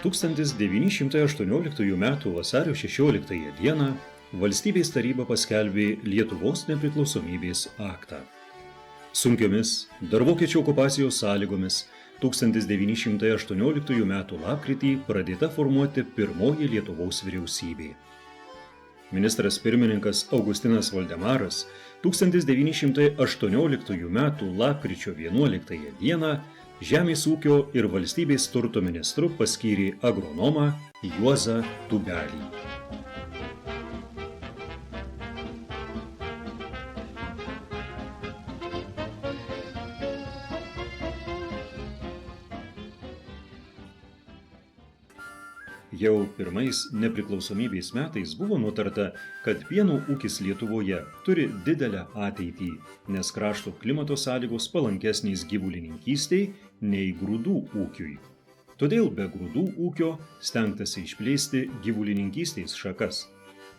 1918 m. vasario 16 d. Valstybės taryba paskelbė Lietuvos nepriklausomybės aktą. Sunkiomis dar vokiečių okupacijos sąlygomis 1918 m. lapkritį pradėta formuoti pirmoji Lietuvos vyriausybė. Ministras pirmininkas Augustinas Voldemaras 1918 m. lapkričio 11 d. Žemės ūkio ir valstybės turto ministru paskyrė agronomą Juozą Tubelį. Jau pirmais nepriklausomybės metais buvo nutarta, kad pieno ūkis Lietuvoje turi didelę ateitį, nes krašto klimato sąlygos palankesnės gyvulininkystei nei grūdų ūkiui. Todėl be grūdų ūkio stengtasi išplėsti gyvulininkystės šakas.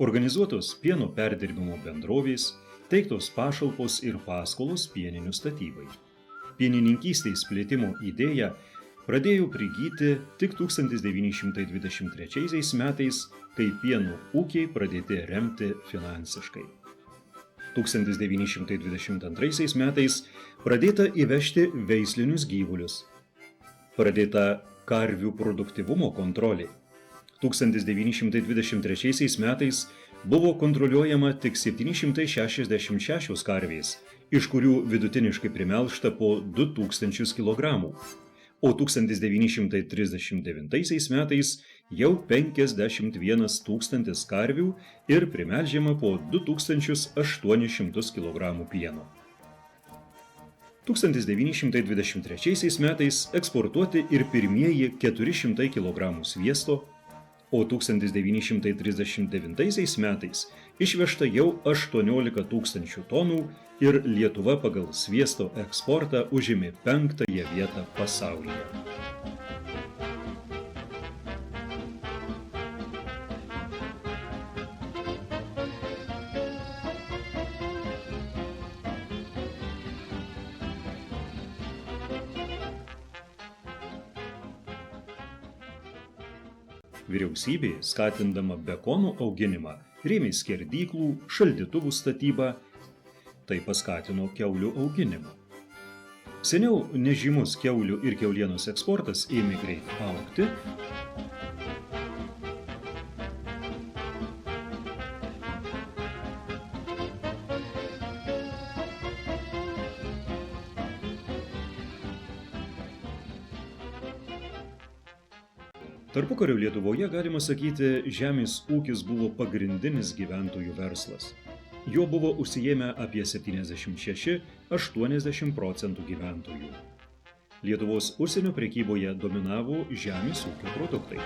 Organizuotos pieno perdirbimo bendrovės, teiktos pašalpos ir paskolos pieninių statybai. Pienininkystės plėtimo idėja pradėjo prigyti tik 1923 metais, kai pieno ūkiai pradėti remti finansiškai. 1922 metais pradėta įvežti veislinius gyvulius. Pradėta karvių produktyvumo kontrolė. 1923 metais buvo kontroliuojama tik 766 karvės, iš kurių vidutiniškai primelžta po 2000 kg. O 1939 metais jau 51 000 karvių ir primelžiama po 2800 kg pieno. 1923 metais eksportuoti ir pirmieji 400 kg sviesto, o 1939 metais išvežta jau 18 000 tonų ir Lietuva pagal sviesto eksportą užėmė 5. vietą pasaulyje. Vyriausybė, skatindama bekonų auginimą, rėmė skerdyklų, šaldytuvų statybą, tai paskatino kiaulių auginimą. Seniau nežymus kiaulių ir kiaulienos eksportas ėmė greit augti, Tarpukario Lietuvoje, galima sakyti, žemės ūkis buvo pagrindinis gyventojų verslas. Jo buvo užsiėmę apie 76–80% gyventojų. Lietuvos užsienio prekyboje dominavo žemės ūkio produktai.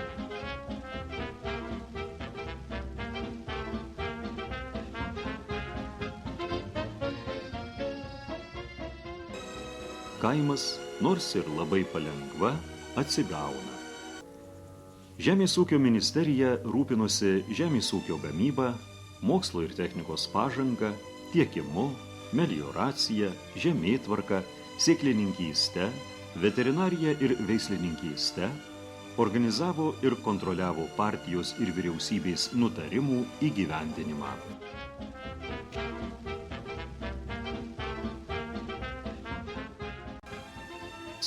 Kaimas, nors ir labai palengva, atsigauna. Žemės ūkio ministerija rūpinosi žemės ūkio gamybą, mokslo ir technikos pažanga, tiekimu, melioracija, žemėtvarka, sėklininkyste, veterinarija ir veislininkyste, organizavo ir kontroliavo partijos ir vyriausybės nutarimų įgyvendinimą.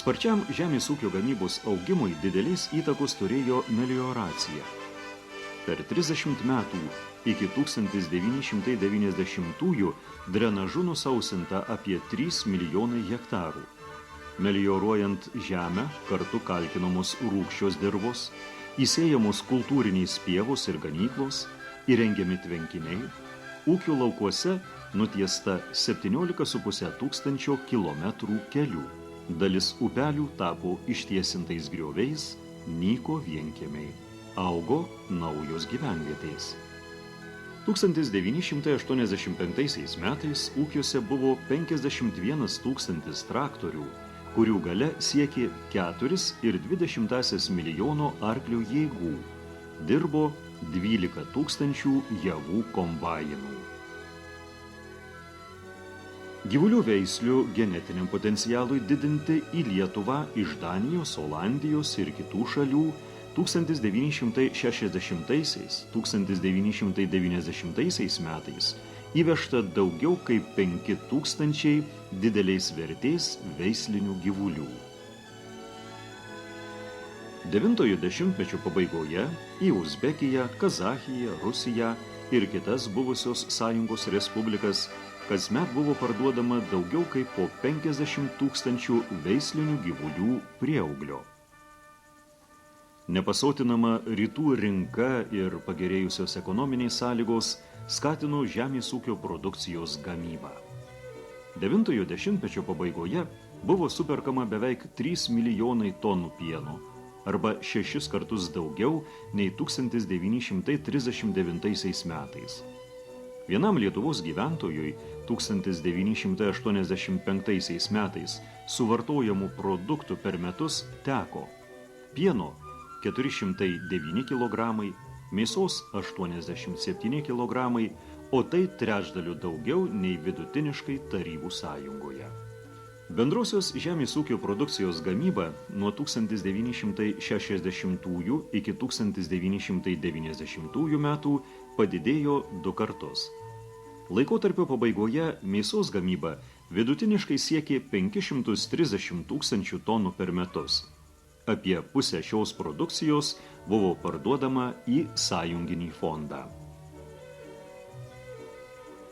Sparčiam žemės ūkio gamybos augimui didelės įtakos turėjo melioracija. Per 30 metų iki 1990-ųjų drenažu nusausinta apie 3 milijonai hektarų. Melioruojant žemę kartu kalkinamos rūgščios dirvos, įsėjamos kultūriniais pievos ir ganyklos, įrengiami tvenkiniai, ūkių laukuose nutiesta 17,5 tūkstančio kilometrų kelių. Dalis upelių tapo ištiesintais grioviais, nyko vienkiemiai, augo naujos gyvenvietės. 1985 metais ūkiuose buvo 51 000 traktorių, kurių galia siekė 4,2 milijono arklio jėgų. Dirbo 12 000 javų kombainų. Gyvulių veislių genetiniam potencialui didinti į Lietuvą iš Danijos, Olandijos ir kitų šalių 1960–1990 metais įvežta daugiau kaip 5000 didelės vertės veislinių gyvulių. 9-ojo dešimtmečio pabaigoje į Uzbekiją, Kazachiją, Rusiją ir kitas buvusios Sąjungos respublikas kasmet buvo parduodama daugiau kaip po 50 000 veislinių gyvulių prieauglio. Nepasotinama rytų rinka ir pagerėjusios ekonominės sąlygos skatino žemės ūkio produkcijos gamybą. 9-ojo dešimtmečio pabaigoje buvo superkama beveik 3 milijonai tonų pieno, arba 6 kartus daugiau nei 1939 metais. Vienam Lietuvos gyventojui 1985 metais suvartojamų produktų per metus teko pieno 409 kg, mėsos 87 kg, o tai trečdaliu daugiau nei vidutiniškai Tarybų Sąjungoje. Bendrosios žemės ūkio produkcijos gamyba nuo 1960 iki 1990 metų padidėjo 2 kartus. Laikotarpio pabaigoje mėsos gamyba vidutiniškai siekė 530 000 tonų per metus. Apie pusę šios produkcijos buvo parduodama į sąjunginį fondą.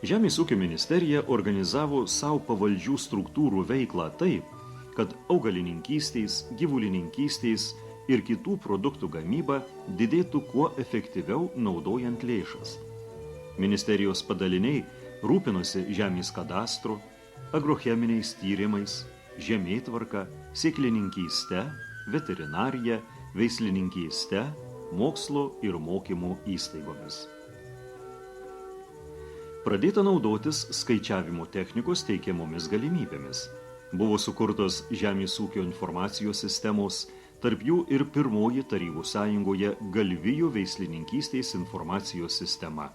Žemės ūkio ministerija organizavo savo pavaldžių struktūrų veiklą taip, kad augalininkystės, gyvulininkystės ir kitų produktų gamyba didėtų kuo efektyviau naudojant lėšas. Ministerijos padaliniai rūpinosi žemės kadastru, agrocheminiais tyrimais, žemėtvarka, sėklininkyste, veterinarija, veislininkyste, mokslo ir mokymo įstaigomis. Pradėta naudotis skaičiavimo technikos teikiamomis galimybėmis. Buvo sukurtos žemės ūkio informacijos sistemos, tarp jų ir pirmoji Tarybų Sąjungoje galvijų veislininkystės informacijos sistema.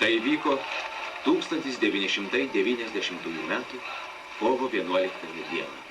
Tai vyko 1990 m. kovo 11 dieną.